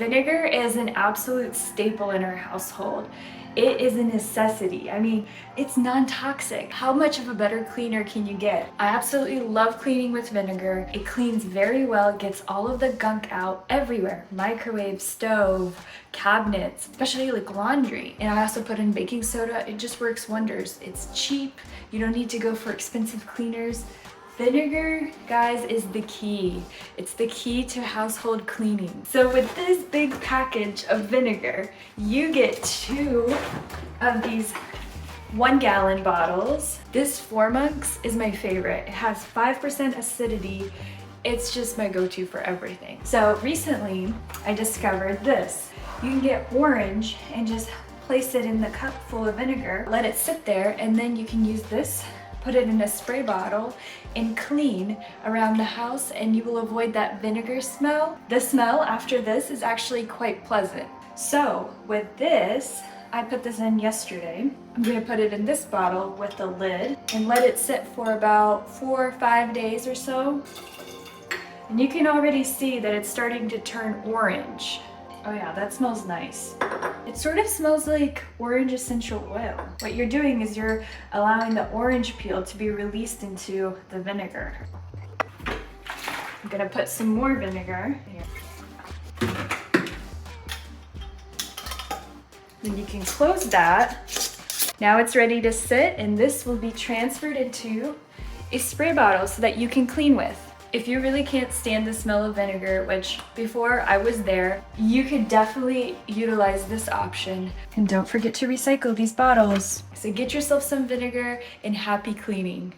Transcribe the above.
Vinegar is an absolute staple in our household. It is a necessity. I mean, it's non-toxic. How much of a better cleaner can you get? I absolutely love cleaning with vinegar. It cleans very well, gets all of the gunk out everywhere. Microwave, stove, cabinets, especially like laundry. And I also put in baking soda. It just works wonders. It's cheap. You don't need to go for expensive cleaners. Vinegar, guys, is the key. It's the key to household cleaning. So with this big package of vinegar, you get 2 of these 1-gallon bottles. This 4 mugs is my favorite. It has 5% acidity. It's just my go-to for everything. So recently, I discovered this. You can get orange and just place it in the cup full of vinegar, let it sit there, and then you can use this, put it in a spray bottle, and clean around the house, and you will avoid that vinegar smell. The smell after this is actually quite pleasant. So with this, I put this in yesterday. I'm gonna put it in this bottle with the lid and let it sit for about 4 or 5 days or so. And you can already see that it's starting to turn orange. Oh yeah, that smells nice. It sort of smells like orange essential oil. What you're doing is you're allowing the orange peel to be released into the vinegar. I'm gonna put some more vinegar here. Then you can close that. Now it's ready to sit, and this will be transferred into a spray bottle so that you can clean with. If you really can't stand the smell of vinegar, which before I was there, you could definitely utilize this option. And don't forget to recycle these bottles. So get yourself some vinegar and happy cleaning.